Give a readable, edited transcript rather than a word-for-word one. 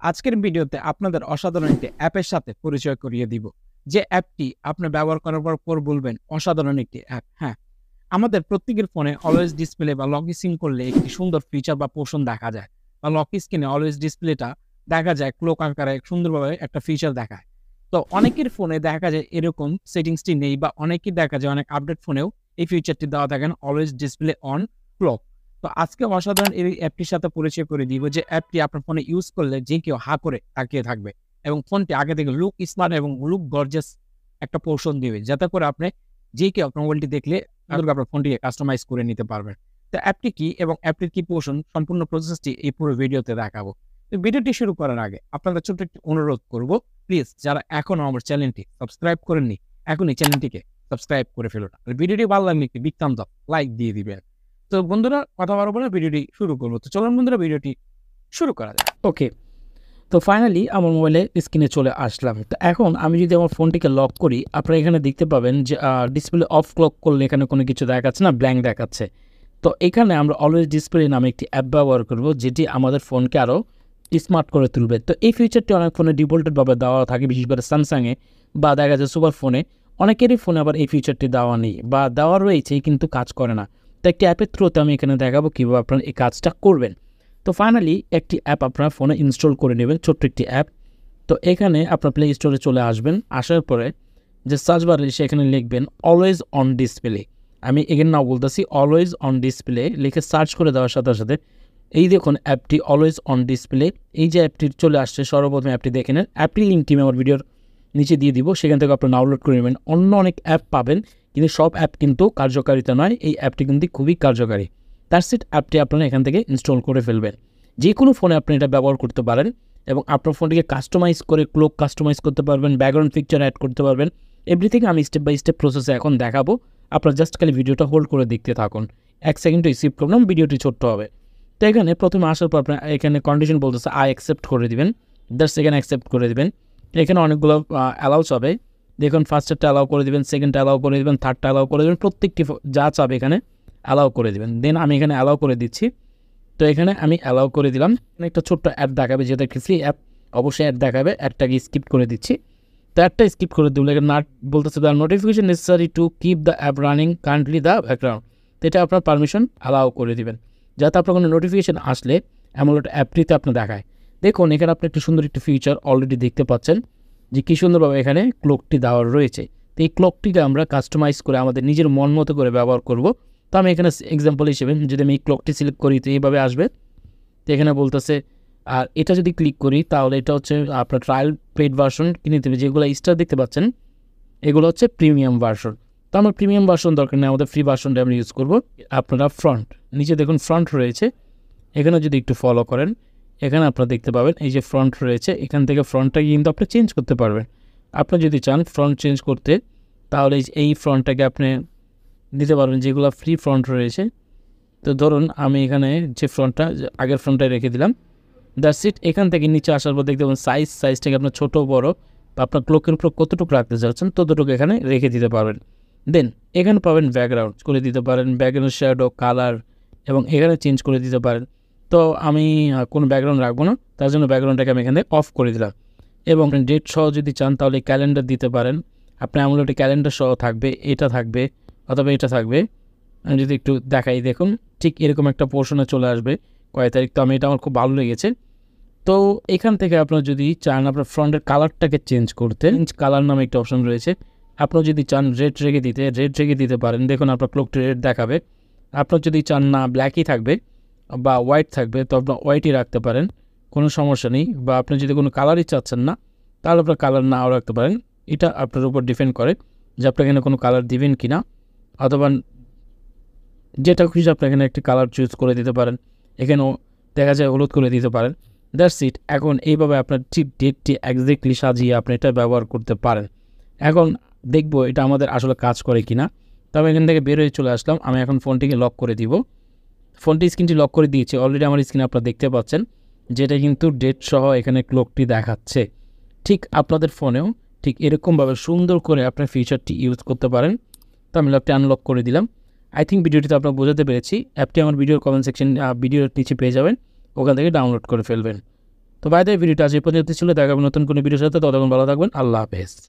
আজকের ভিডিওতে আপনাদের অসাধারণ একটি অ্যাপের সাথে পরিচয় করিয়ে দিব। যে অ্যাপটি আপনি ব্যবহার করার পর বলবেন অসাধারণ একটি অ্যাপ। হ্যাঁ, আমাদের প্রত্যেকের ফোনে অলওয়েজ ডিসপ্লে বা লক স্ক্রিন করলে একটি সুন্দর ফিচার বা পোর্শন দেখা যায়। বা লক স্ক্রিনে অলওয়েজ ডিসপ্লেটা দেখা যায় ক্লোক আকারে সুন্দরভাবে একটা ফিচার দেখায়। তো অনেকের ফোনে দেখা যায় এরকম সেটিংসটি নেই বা অনেকেই দেখা যায় অনেক আপডেট ফোনেও এই ফিচারটি দেওয়া থাকে না, অলওয়েজ ডিসপ্লে অন ক্লক। তো আজকে অসাধারণ এই অ্যাপটির সাথে পরিচয় করে দিব যে অ্যাপটি আপনার ফোনে ইউজ করলে যে কেউ হা করে তাকিয়ে থাকবে এবং ফোনটি আগে থেকে লুক স্মার্ট এবং লুক গর্জিয়াস একটা পোর্শন দিবে, যাতে করে আপনি যে কেউ আপনার মোবাইলটি দেখলে আপনার ফোনটিকে কাস্টমাইজ করে নিতে পারবেন। তো অ্যাপটি কি এবং অ্যাপটির কি পোর্শন সম্পূর্ণ প্রসেসটি এই পুরো ভিডিওতে দেখাবো। তো ভিডিওটি শুরু করার আগে আপনাদের ছোট্ট একটি অনুরোধ করব, প্লিজ যারা এখনো আমার চ্যানেলটি সাবস্ক্রাইব করেননি এখনই চ্যানেলটিকে সাবস্ক্রাইব করে ফেলুন। আর ভিডিওটি ভালো লাগলে একটি বিগ থাম্বস আপ লাইক দিয়ে দিবেন। তো বন্ধুরা কথা বাড়াবো না, ভিডিওটি শুরু করবো। তো চলুন বন্ধুরা ভিডিওটি শুরু করা যায়। ওকে, তো ফাইনালি আমার মোবাইলে স্ক্রিনে চলে আসলাম। তো এখন আমি যদি আমার ফোনটিকে লক করি, আপনারা এখানে দেখতে পাবেন যে ডিসপ্লে অফ ক্লক করলে এখানে কোনো কিছু দেখাচ্ছে না, ব্ল্যাঙ্ক দেখাচ্ছে। তো এখানে আমরা অলওয়েজ ডিসপ্লে নামে একটি অ্যাপ ব্যবহার করব, যেটি আমাদের ফোনকে আরও স্মার্ট করে তুলবে। তো এই ফিচারটি অনেক ফোনে ডিফল্টেডভাবে দেওয়া থাকে, বিশেষ করে স্যামসাংয়ে বা দেখা যায় সুপার ফোনে। অনেকেরই ফোনে আবার এই ফিচারটি দেওয়া নেই বা দেওয়া রয়েছে কিন্তু কাজ করে না। তো একটি অ্যাপের থ্রুতে আমি এখানে দেখাবো কীভাবে আপনারা এই কাজটা করবেন। তো ফাইনালি একটি অ্যাপ আপনার ফোনে ইনস্টল করে নেবেন, ছোট্ট একটি অ্যাপ। তো এখানে আপনার প্লে স্টোরে চলে আসবেন, আসার পরে যে সার্চ বারে সেখানে লিখবেন অলওয়েজ অন ডিসপ্লে। আমি এখানে নাও বলতেছি, অলওয়েজ অন ডিসপ্লে লিখে সার্চ করে দেওয়ার সাথে সাথে এই দেখুন অ্যাপটি অলওয়েজ অন ডিসপ্লে। এই যে অ্যাপটি চলে আসছে, সর্বপ্রথম অ্যাপটি দেখে নেন। অ্যাপটি লিঙ্কটি আমি আমার ভিডিওর নিচে দিয়ে দিব, সেখান থেকে আপনি ডাউনলোড করে নেবেন। অন্য অনেক অ্যাপ পাবেন কিন্তু সব অ্যাপ কিন্তু কার্যকারিতা নয়, এই অ্যাপটি কিন্তু খুবই কার্যকারী। তার সিট অ্যাপটি আপনারা এখান থেকে ইনস্টল করে ফেলবেন। যে কোনো ফোনে আপনি এটা ব্যবহার করতে পারেন এবং আপনার ফোনটিকে কাস্টমাইজ করে ক্লোক কাস্টমাইজ করতে পারবেন, ব্যাকগ্রাউন্ড পিকচার অ্যাড করতে পারবেন। এভরিথিং আমি স্টেপ বাই স্টেপ প্রসেসে এখন দেখাবো। আপনারা জাস্ট খালি ভিডিওটা হোল্ড করে দেখতে থাকুন, 1 সেকেন্ড রিসিভ করলাম, ভিডিওটি ছোট্ট হবে। তো এখানে প্রথমে আসার পর আপনার এখানে কন্ডিশন বলতেছে আই অ্যাকসেপ্ট করে দিবেন, জাস্ট এখানে অ্যাকসেপ্ট করে দিবেন। এখানে অনেকগুলো অ্যালাউস হবে, দেখুন ফার্স্টেরটা অ্যালাউ করে দিবেন, সেকেন্ডটা অ্যালাউ করে দিবেন, থার্ডটা অ্যালাউ করে দেবেন, প্রত্যেকটি যা চাবে এখানে অ্যালাউ করে দিবেন। দেন আমি এখানে অ্যালাউ করে দিচ্ছি। তো এখানে আমি অ্যালাউ করে দিলাম। একটা ছোট্ট অ্যাড দেখাবে, যেহেতু একটি ফ্রি অ্যাপ অবশ্যই অ্যাড দেখাবে, অ্যাডটাকে স্কিপ করে দিচ্ছি। তো অ্যাডটা স্কিপ করে দিলে না বলতেছে the notification necessary to keep the app running currently the background. তো এটা আপনার পারমিশন অ্যালাউ করে দিবেন, যাতে আপনার কোনো নোটিফিকেশান আসলে এমন একটা অ্যাপটিতে আপনি দেখায়। দেখুন এখানে আপনি একটি সুন্দর একটি ফিচার অলরেডি দেখতে পাচ্ছেন যে কী সুন্দরভাবে এখানে ক্লকটি দেওয়া রয়েছে। তো এই ক্লকটিকে আমরা কাস্টমাইজ করে আমাদের নিজের মন মতো করে ব্যবহার করব। তো আমি এখানে এক্সাম্পল হিসেবে যদি আমি এই ক্লকটি সিলেক্ট করি তো এইভাবে আসবে। তো এখানে বলতেছে, আর এটা যদি ক্লিক করি তাহলে এটা হচ্ছে আপনার ট্রায়াল পেড ভার্সন কিনে দেবে। যেগুলো স্টার দেখতে পাচ্ছেন এগুলো হচ্ছে প্রিমিয়াম ভার্সন। তো আমার প্রিমিয়াম ভার্সন দরকার নেই, আমাদের ফ্রি ভার্সনটা আমরা ইউজ করব। আপনারা ফ্রন্ট নিচে দেখুন ফ্রন্ট রয়েছে, এখানে যদি একটু ফলো করেন এখানে আপনারা দেখতে পাবেন এই যে ফ্রন্ট রয়েছে, এখান থেকে ফ্রন্টটাকে কিন্তু আপনি চেঞ্জ করতে পারবেন। আপনি যদি চান ফ্রন্ট চেঞ্জ করতে তাহলে এই ফ্রন্টটাকে আপনি দিতে পারবেন, যেগুলো ফ্রি ফ্রন্ট রয়েছে। তো ধরুন আমি এখানে যে ফ্রন্টটা আগের ফ্রন্টটাই রেখে দিলাম, দ্যাটস ইট। এখান থেকে নিচে আসার পর দেখতে পাবেন সাইজটাকে আপনার ছোটো বড়ো বা আপনার ক্লকের উপর কতটুকু রাখতে চাচ্ছেন ততটুকু এখানে রেখে দিতে পারবেন। দেন এখানে পাবেন ব্যাকগ্রাউন্ড করে দিতে পারেন, ব্যাকগ্রাউন্ড শ্যাডো কালার এবং এখানে চেঞ্জ করে দিতে পারেন। তো আমি কোনো ব্যাকগ্রাউন্ড রাখবো না, তার জন্য ব্যাকগ্রাউন্ডটাকে আমি এখানে অফ করে দিলাম। এবং ডেট সহ যদি চান তাহলে ক্যালেন্ডার দিতে পারেন, আপনার এমন একটি ক্যালেন্ডার সহ থাকবে, এটা থাকবে অথবা এটা থাকবে। আমি যদি একটু দেখাই দেখুন ঠিক এরকম একটা পোর্শনে চলে আসবে কয় তারিখ। তো আমি এটা আমার খুব ভালো লেগেছে। তো এখান থেকে আপনার যদি চান আপনার ফ্রন্টের কালারটাকে চেঞ্জ করতে, চেঞ্জ কালার নামে একটা অপশন রয়েছে। আপনার যদি চান রেড রেখে দিতে পারেন। দেখুন আপনার ক্লকটি রেড দেখাবে। আপনার যদি চান না ব্ল্যাকই থাকবে বা হোয়াইট থাকবে তো আপনার হোয়াইটই রাখতে পারেন, কোনো সমস্যা নেই। বা আপনি যদি কোনো কালারই চাচ্ছেন না তাহলে আপনার কালার নাও রাখতে পারেন। এটা আপনার উপর ডিপেন্ড করে যে আপনি এখানে কোনো কালার দিবেন কি না, অথবা যেটা খুশি আপনি এখানে একটি কালার চুজ করে দিতে পারেন। এখানেও দেখা যায় হলুদ করে দিতে পারেন। That's it. এখন এইভাবে আপনার ঠিক ডেটটি একজ্যাক্টলি সাজিয়ে আপনি এটা ব্যবহার করতে পারেন। এখন দেখবো এটা আমাদের আসলে কাজ করে কি না। তবে এখান থেকে বের হয়ে চলে আসলাম। আমি এখন ফোনটিকে লক করে দিব। ফোনটি স্ক্রিনটি লক করে দিয়েছে অলরেডি, আমার স্ক্রিনে আপনারা দেখতে পাচ্ছেন যেটা কিন্তু ডেট সহ এখানে ক্লকটি দেখাচ্ছে। ঠিক আপনাদের ফোনেও ঠিক এরকমভাবে সুন্দর করে আপনার ফিচারটি ইউজ করতে পারেন। তো আমি লকটি আনলক করে দিলাম। আই থিঙ্ক ভিডিওটিতে আপনারা বোঝাতে পেরেছি। অ্যাপটি আমার ভিডিওর কমেন্ট সেকশন ভিডিওর নিচে পেয়ে যাবেন, ওখান থেকে ডাউনলোড করে ফেলবেন। তো বাইরে ভিডিওটা আজ এই পর্যন্ত ছিল, দেখা হবে নতুন কোনো ভিডিওর সাথে। ততক্ষণ ভালো থাকবেন, আল্লাহ হাফেজ।